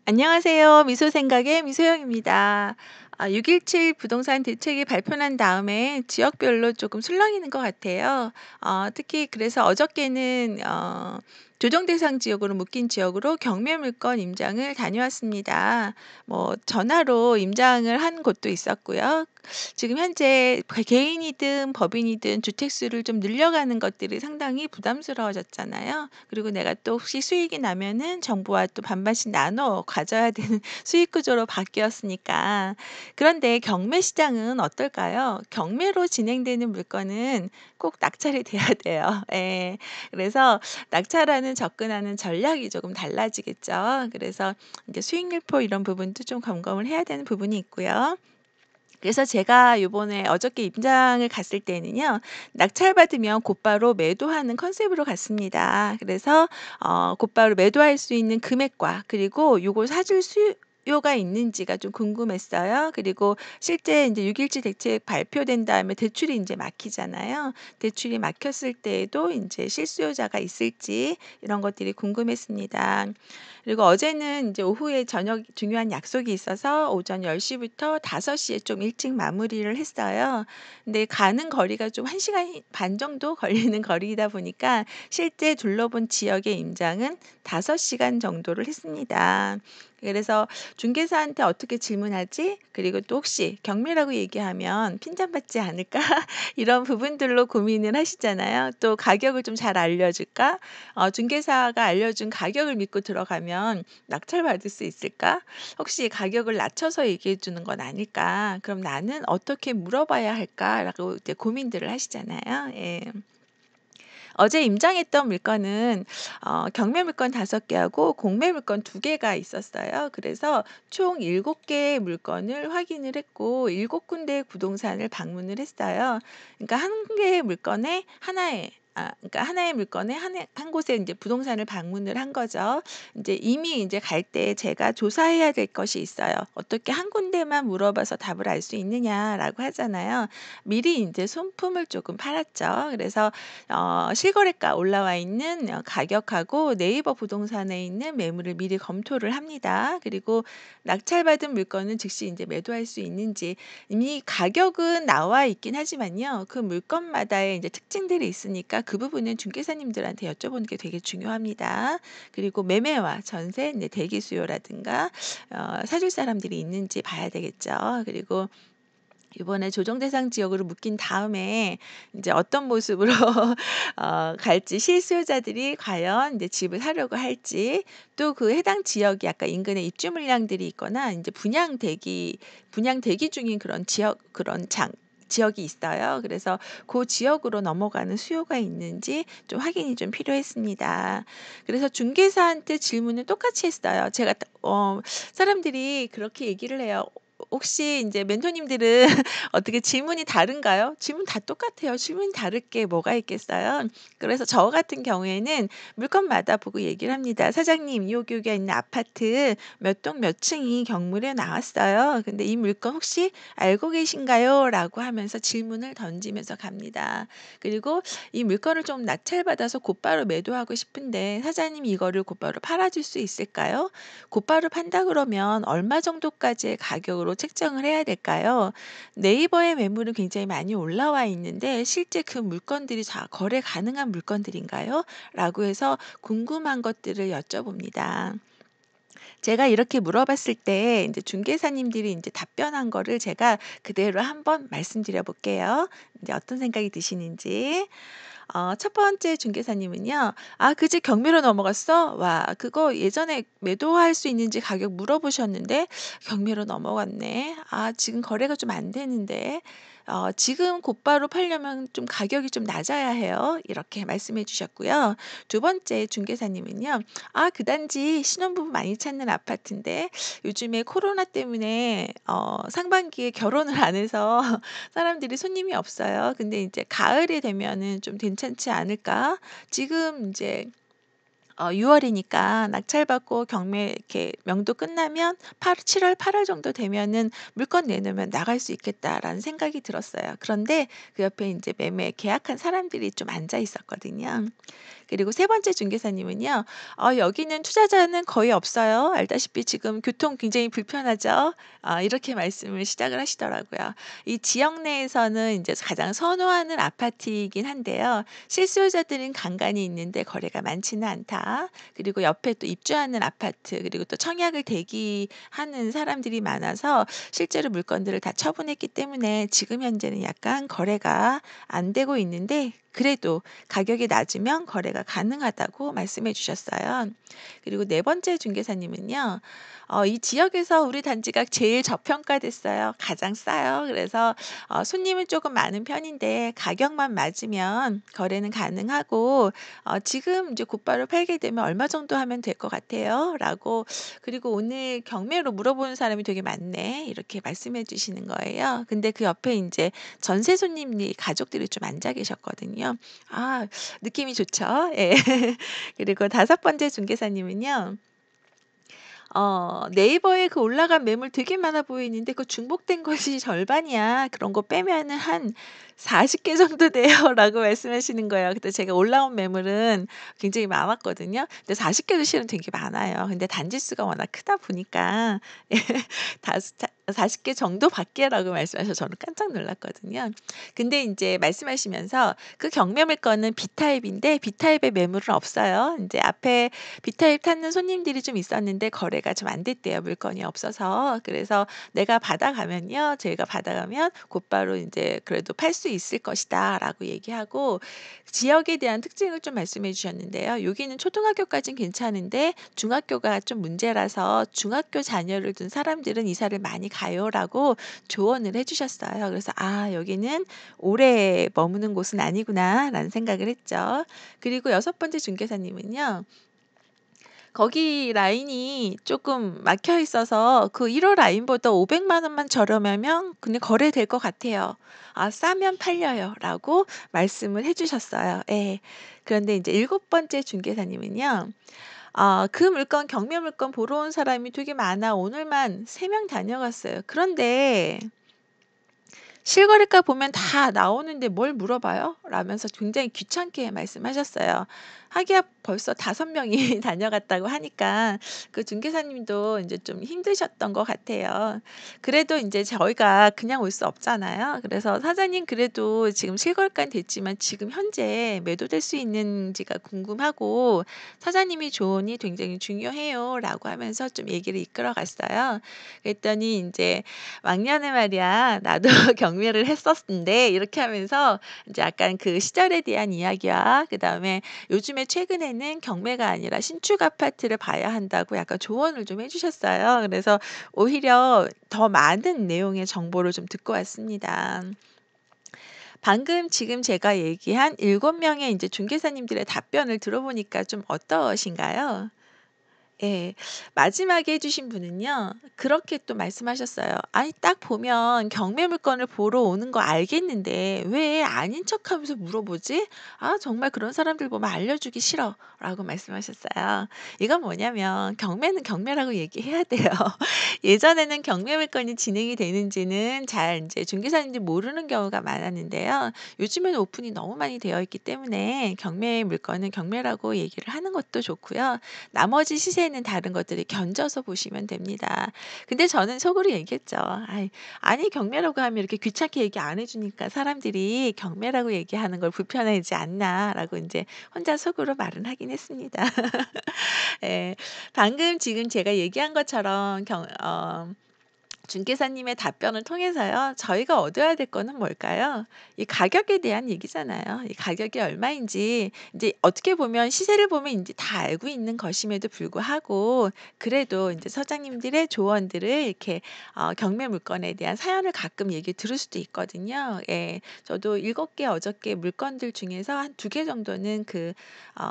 안녕하세요. 미소생각의 미소영입니다. 6.17 부동산 대책이 발표난 다음에 지역별로 조금 술렁이는 것 같아요. 특히 그래서 어저께는 조정 대상 지역으로 묶인 지역으로 경매 물건 임장을 다녀왔습니다. 뭐 전화로 임장을 한 곳도 있었고요. 지금 현재 개인이든 법인이든 주택 수를 좀 늘려가는 것들이 상당히 부담스러워졌잖아요. 그리고 내가 또 혹시 수익이 나면은 정부와 또 반반씩 나눠 가져야 되는 수익 구조로 바뀌었으니까. 그런데 경매 시장은 어떨까요? 경매로 진행되는 물건은 꼭 낙찰이 돼야 돼요. 예. 그래서 낙찰하는 접근하는 전략이 조금 달라지겠죠. 그래서 이제 수익률표 이런 부분도 좀 점검을 해야 되는 부분이 있고요. 그래서 제가 요번에 어저께 임장을 갔을 때는요. 낙찰받으면 곧바로 매도하는 컨셉으로 갔습니다. 그래서 곧바로 매도할 수 있는 금액과 그리고 요걸 사줄 수요가 있는지가 좀 궁금했어요. 그리고 실제 인제 6.17 대책 발표된 다음에 대출이 인제 막히잖아요. 대출이 막혔을 때에도 인제 실수요자가 있을지 이런 것들이 궁금했습니다. 그리고 어제는 인제 오후에 저녁 중요한 약속이 있어서 오전 10 시부터 5 시에 좀 일찍 마무리를 했어요. 근데 가는 거리가 좀 1 시간 반 정도 걸리는 거리이다 보니까 실제 둘러본 지역의 임장은 5 시간 정도를 했습니다. 그래서 중개사한테 어떻게 질문하지? 그리고 또 혹시 경매라고 얘기하면 핀잔받지 않을까? 이런 부분들로 고민을 하시잖아요. 또 가격을 좀 잘 알려줄까? 중개사가 알려준 가격을 믿고 들어가면 낙찰받을 수 있을까? 혹시 가격을 낮춰서 얘기해 주는 건 아닐까? 그럼 나는 어떻게 물어봐야 할까?'라고 이제 고민들을 하시잖아요. 예. 어제 임장했던 물건은 경매 물건 5 개하고 공매 물건 2 개가 있었어요. 그래서 총 7 개의 물건을 확인을 했고 7 군데의 부동산을 방문을 했어요. 그러니까 한 개의 물건에 하나의 그러니까 하나의 물건에 한 곳에 인제 부동산을 방문을 한 거죠. 인제 이미 인제 갈 때 제가 조사해야 될 것이 있어요. "어떻게 한 군데만 물어봐서 답을 알 수 있느냐."라고 하잖아요. 미리 인제 손품을 조금 팔았죠. 그래서 실거래가 올라와 있는 가격하고 네이버 부동산에 있는 매물을 미리 검토를 합니다. 그리고 낙찰받은 물건은 즉시 인제 매도할 수 있는지 이미 가격은 나와 있긴 하지만요. 그 물건마다의 인제 특징들이 있으니까 그 부분은 중개사님들한테 여쭤보는 게 되게 중요합니다. 그리고 매매와 전세 인제 대기 수요라든가 사줄 사람들이 있는지 봐야 되겠죠. 그리고 이번에 조정 대상 지역으로 묶인 다음에 인제 어떤 모습으로 갈지 실수요자들이 과연 인제 집을 사려고 할지 또 그 해당 지역이 약간 인근에 입주 물량들이 있거나 인제 분양 대기 중인 그런 지역 그런 지역이 있어요. 그래서 고 지역으로 넘어가는 수요가 있는지 좀 확인이 좀 필요했습니다. 그래서 중개사한테 질문을 똑같이 했어요. 제가 사람들이 그렇게 얘기를 해요. 혹시 인제 멘토님들은 어떻게 질문이 다른가요? 질문 다 똑같아요. 질문이 다를 게 뭐가 있겠어요? 그래서 저 같은 경우에는 물건마다 보고 얘기를 합니다. "사장님 여기에 있는 아파트 몇 동 몇 층이 경물에 나왔어요. 근데 이 물건 혹시 알고 계신가요?"라고 하면서 질문을 던지면서 갑니다. 그리고 "이 물건을 좀 낙찰받아서 곧바로 매도하고 싶은데 사장님이 이거를 곧바로 팔아 줄 수 있을까요? 곧바로 판다 그러면 얼마 정도까지의 가격으로 책정을 해야 될까요? 네이버에 매물은 굉장히 많이 올라와 있는데 실제 그 물건들이 다 거래 가능한 물건들인가요? 라고 해서 궁금한 것들을 여쭤봅니다. 제가 이렇게 물어봤을 때 인제 중개사님들이 인제 답변한 거를 제가 그대로 한번 말씀드려 볼게요. 인제 어떤 생각이 드시는지. 첫 번째 중개사님은요. "아 그 집 경매로 넘어갔어? 와 그거 예전에 매도할 수 있는지 가격 물어보셨는데 경매로 넘어갔네. 아 지금 거래가 좀 안 되는데. 지금 곧바로 팔려면 좀 가격이 좀 낮아야 해요." 이렇게 말씀해 주셨고요. 두 번째 중개사님은요. "아 그 단지 신혼부부 많이 찾는 아파트인데 요즘에 코로나 때문에 상반기에 결혼을 안 해서 사람들이 손님이 없어요. 근데 인제 가을이 되면은 좀 괜찮지 않을까? 지금 인제 6 월이니까 낙찰받고 경매 이렇게 명도 끝나면 7 월, 8월 정도 되면은 물건 내놓으면 나갈 수 있겠다.'라는 생각이 들었어요. 그런데 그 옆에 인제 매매 계약한 사람들이 좀 앉아 있었거든요. 그리고 세 번째 중개사님은요. "여기는 투자자는 거의 없어요. 알다시피 지금 교통 굉장히 불편하죠." 이렇게 말씀을 시작을 하시더라고요. 이 지역 내에서는 이제 가장 선호하는 아파트이긴 한데요. 실수요자들은 간간이 있는데 거래가 많지는 않다. 그리고 옆에 또 입주하는 아파트 그리고 또 청약을 대기하는 사람들이 많아서 실제로 물건들을 다 처분했기 때문에 지금 현재는 약간 거래가 안 되고 있는데 그래도 가격이 낮으면 거래가 가능하다고 말씀해 주셨어요. 그리고 네 번째 중개사님은요. "이 지역에서 우리 단지가 제일 저평가됐어요. 가장 싸요. 그래서 손님은 조금 많은 편인데 가격만 맞으면 거래는 가능하고 지금 이제 곧바로 팔게 되면 얼마 정도 하면 될 것 같아요?"라고 그리고 "오늘 경매로 물어보는 사람이 되게 많네." 이렇게 말씀해 주시는 거예요. 근데 그 옆에 이제 전세 손님이 가족들이 좀 앉아 계셨거든요. 아 느낌이 좋죠. 예. 그리고 다섯 번째 중개사님은요. "네이버에 그 올라간 매물 되게 많아 보이는데 그 중복된 것이 절반이야. 그런 거 빼면은 한 40개 정도 돼요."라고 말씀하시는 거예요. 근데 제가 올라온 매물은 굉장히 많았거든요. 근데 40 개도 실은 되게 많아요. 근데 단지 수가 워낙 크다 보니까 다스 사 40개 정도 밖에라고 말씀하셔서 저는 깜짝 놀랐거든요. 근데 인제 말씀하시면서 그 경매 물건은 B타입인데 B타입의 매물은 없어요. 인제 앞에 B타입 찾는 손님들이 좀 있었는데 거래가 좀 안 됐대요, 물건이 없어서. 그래서 "내가 받아가면요. 저희가 받아가면 곧바로 인제 그래도 팔 수 있을 것이다."라고 얘기하고 지역에 대한 특징을 좀 말씀해 주셨는데요. "여기는 초등학교까진 괜찮은데 중학교가 좀 문제라서 중학교 자녀를 둔 사람들은 이사를 많이 가요."라고 조언을 해 주셨어요. 그래서 '아 여기는 오래 머무는 곳은 아니구나.'라는 생각을 했죠. 그리고 여섯 번째 중개사님은요. 거기 라인이 쪼끔 막혀 있어서 그 1호 라인보다 500만 원만 저렴하면 그냥 거래될 것 같아요. 싸면 팔려요."라고 말씀을 해 주셨어요. 예. 그런데 인제 일곱 번째 중개사님은요. 그 물건 경매 물건 보러 온 사람이 되게 많아. 오늘만 3명 다녀갔어요. 그런데 "실거래가 보면 다 나오는데 뭘 물어봐요?" 라면서 굉장히 귀찮게 말씀하셨어요. 하기야 벌써 5명이 다녀갔다고 하니까 그 중개사님도 인제 좀 힘드셨던 것 같아요. 그래도 인제 저희가 그냥 올 수 없잖아요. 그래서 "사장님 그래도 지금 실거래가는 됐지만 지금 현재 매도될 수 있는지가 궁금하고 사장님이 조언이 굉장히 중요해요."라고 하면서 좀 얘기를 이끌어 갔어요. 그랬더니 인제 "왕년에 말이야 나도 경매를 했었는데." 이렇게 하면서 이제 약간 그 시절에 대한 이야기와 그다음에 요즘에 최근에는 경매가 아니라 신축 아파트를 봐야 한다고 약간 조언을 좀 해 주셨어요. 그래서 오히려 더 많은 내용의 정보를 좀 듣고 왔습니다. 방금 지금 제가 얘기한 7 명의 인제 중개사님들의 답변을 들어보니까 좀 어떠신가요? 예. 마지막에 해 주신 분은요. 그렇게 또 말씀하셨어요. "아니 딱 보면 경매 물건을 보러 오는 거 알겠는데 왜 아닌 척하면서 물어보지? 정말 그런 사람들 보면 알려주기 싫어."라고 말씀하셨어요. 이건 뭐냐면 경매는 경매라고 얘기해야 돼요. 예전에는 경매 물건이 진행이 되는지는 잘 인제 중개사님들이 모르는 경우가 많았는데요. 요즘에는 오픈이 너무 많이 되어 있기 때문에 경매 물건은 경매라고 얘기를 하는 것도 좋고요. 나머지 시세는 다른 것들을 견져서 보시면 됩니다. 근데 저는 속으로 얘기했죠. 아니 경매라고 하면 이렇게 귀찮게 얘기 안 해 주니까 사람들이 경매라고 얘기하는 걸 불편해하지 않나.'라고 인제 혼자 속으로 말은 하긴 했습니다. 예. 방금 지금 제가 얘기한 것처럼 중개사님의 답변을 통해서요. 저희가 얻어야 될 거는 뭘까요? 이 가격에 대한 얘기잖아요. 이 가격이 얼마인지 인제 어떻게 보면 시세를 보면 인제 다 알고 있는 것임에도 불구하고 그래도 인제 서장님들의 조언들을 이렇게 경매 물건에 대한 사연을 가끔 얘기 들을 수도 있거든요. 예. 저도 7개 어저께 물건들 중에서 한 2개 정도는 그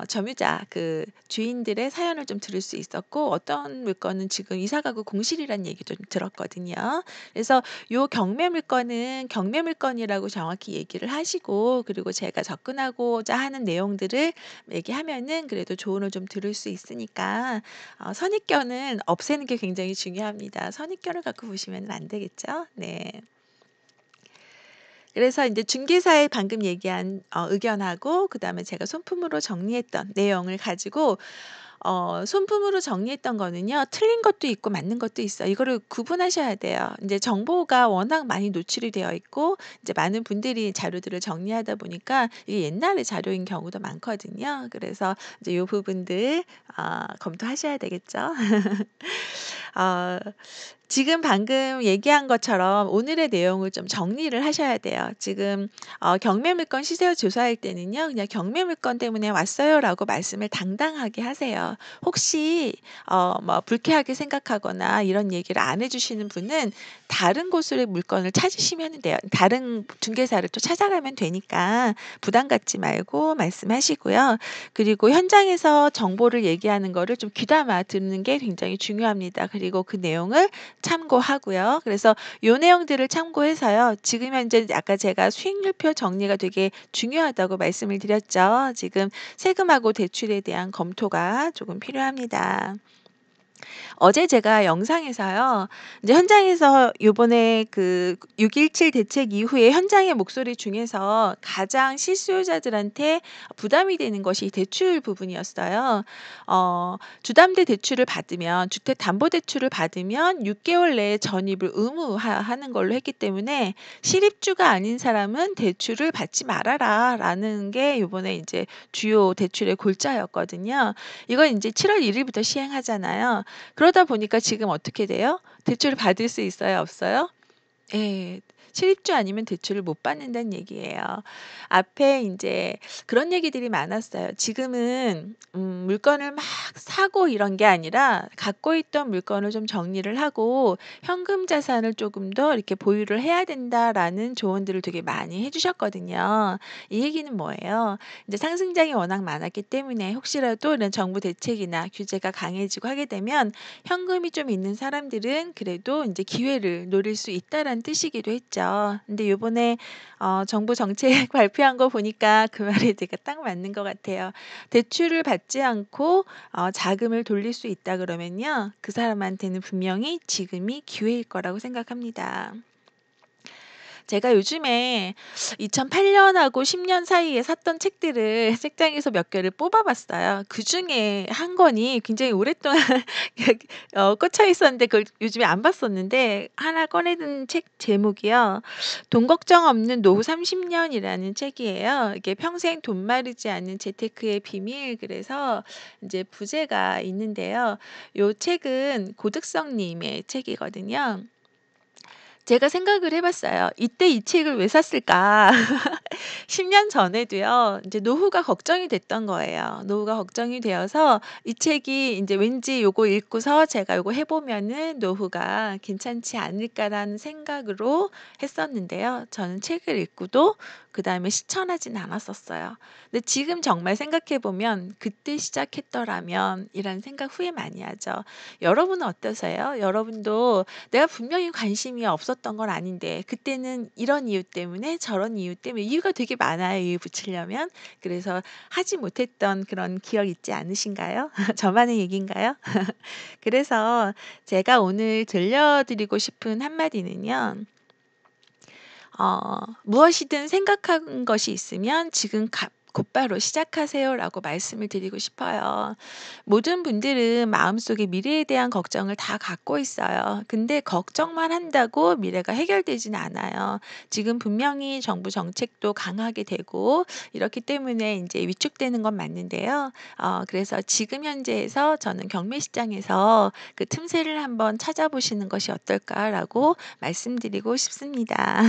점유자 그 주인들의 사연을 좀 들을 수 있었고 어떤 물건은 지금 이사 가구 공실이라는 얘기도 좀 들었거든요. 그래서 요 경매 물건은 경매 물건이라고 정확히 얘기를 하시고 그리고 제가 접근하고자 하는 내용들을 얘기하면은 그래도 조언을 좀 들을 수 있으니까 선입견은 없애는 게 굉장히 중요합니다. 선입견을 갖고 보시면은 안 되겠죠? 네. 그래서 인제 중개사의 방금 얘기한 의견하고 그다음에 제가 손품으로 정리했던 내용을 가지고 손품으로 정리했던 거는요, 틀린 것도 있고 맞는 것도 있어요. 이거를 구분하셔야 돼요. 인제 정보가 워낙 많이 노출이 되어 있고 이제 많은 분들이 자료들을 정리하다 보니까 이게 옛날의 자료인 경우도 많거든요. 그래서 이제 요 부분들 검토하셔야 되겠죠. 어 지금 방금 얘기한 것처럼 오늘의 내용을 좀 정리를 하셔야 돼요. 지금 경매 물건 시세 조사할 때는요, 그냥 "경매 물건 때문에 왔어요."라고 말씀을 당당하게 하세요. 혹시 뭐 불쾌하게 생각하거나 이런 얘기를 안 해 주시는 분은 다른 곳으로 물건을 찾으시면은 돼요. 다른 중개사를 또 찾아가면 되니까 부담 갖지 말고 말씀하시고요. 그리고 현장에서 정보를 얘기하는 거를 좀 귀담아 듣는 게 굉장히 중요합니다. 그리고 그 내용을 참고하고요. 그래서 요 내용들을 참고해서요. 지금 현재 아까 제가 수익률표 정리가 되게 중요하다고 말씀을 드렸죠. 지금 세금하고 대출에 대한 검토가 조금 필요합니다. 어제 제가 영상에서요, 이제 현장에서 요번에 그 6.17 대책 이후에 현장의 목소리 중에서 가장 실수요자들한테 부담이 되는 것이 대출 부분이었어요. 주담대 대출을 받으면, 주택담보대출을 받으면 6개월 내에 전입을 하는 걸로 했기 때문에 "실입주가 아닌 사람은 대출을 받지 말아라."라는 게 요번에 인제 주요 대출의 골자였거든요. 이걸 인제 7월 1 일부터 시행하잖아요. 그러다 보니까 지금 어떻게 돼요? 대출을 받을 수 있어요, 없어요? 예. 실입주 아니면 대출을 못 받는다는 얘기예요. 앞에 인제 그런 얘기들이 많았어요. 지금은 물건을 막 사고 이런 게 아니라 갖고 있던 물건을 좀 정리를 하고 현금 자산을 조금 더 이렇게 보유를 해야 된다라는 조언들을 되게 많이 해 주셨거든요. 이 얘기는 뭐예요? 인제 상승장이 워낙 많았기 때문에 혹시라도 이런 정부 대책이나 규제가 강해지고 하게 되면 현금이 좀 있는 사람들은 그래도 인제 기회를 노릴 수 있다라는 뜻이기도 했죠. 근데 요번에 정부 정책 발표한 거 보니까 그 말이 되게 딱 맞는 것 같아요. 대출을 받지 않고 자금을 돌릴 수 있다 그러면요, 그 사람한테는 분명히 지금이 기회일 거라고 생각합니다. 제가 요즘에 2008 년하고 10년 사이에 샀던 책들을 책장에서 몇 개를 뽑아 봤어요. 그중에 한 권이 굉장히 오랫동안 여기 꽂혀 있었는데 그걸 요즘에 안 봤었는데, 하나 꺼내 든 책 제목이요, 돈 걱정 없는 노후 30 년이라는 책이에요. 이게 평생 돈 마르지 않는 재테크의 비밀, 그래서 인제 부제가 있는데요. 요 책은 고득성 님의 책이거든요. 제가 생각을 해 봤어요. '이때 이 책을 왜 샀을까?' 10년 전에도요, 인제 노후가 걱정이 됐던 거예요. 노후가 걱정이 되어서 이 책이 인제 왠지 요거 읽고서 제가 요거 해 보면은 '노후가 괜찮지 않을까.'라는 생각으로 했었는데요. 저는 책을 읽고도 그다음에 실천하진 않았었어요. 근데 지금 정말 생각해 보면 '그때 시작했더라면.' 이라는 생각 후회 많이 하죠. 여러분은 어떠세요? 여러분도 내가 분명히 관심이 없었던 건 아닌데 그때는 이런 이유 때문에 저런 이유 때문에, 이유가 되게 많아요, 이유 붙이려면. 그래서 하지 못했던 그런 기억 있지 않으신가요? 저만의 얘기인가요? 그래서 제가 오늘 들려드리고 싶은 한마디는요. 무엇이든 생각한 것이 있으면 지금 곧바로 시작하세요라고 말씀을 드리고 싶어요. 모든 분들은 마음속에 미래에 대한 걱정을 다 갖고 있어요. 근데 걱정만 한다고 미래가 해결되지는 않아요. 지금 분명히 정부 정책도 강하게 되고 이렇기 때문에 이제 위축되는 건 맞는데요. 그래서 지금 현재에서 저는 경매 시장에서 그 틈새를 한번 찾아보시는 것이 어떨까라고 말씀드리고 싶습니다.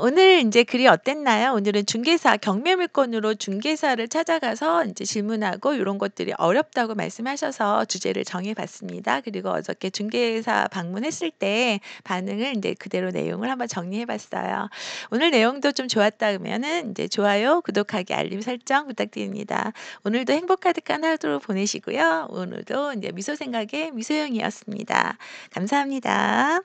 오늘 인제 글이 어땠나요? 오늘은 중개사 경매 물건으로 중개사를 찾아가서 인제 질문하고 요런 것들이 어렵다고 말씀하셔서 주제를 정해 봤습니다. 그리고 어저께 중개사 방문했을 때 반응을 인제 그대로 내용을 한번 정리해 봤어요. 오늘 내용도 좀 좋았다 그러면은 인제 좋아요, 구독하기, 알림 설정 부탁드립니다. 오늘도 행복 가득한 하루 보내시고요. 오늘도 인제 미소 생각의 미소영이었습니다. 감사합니다.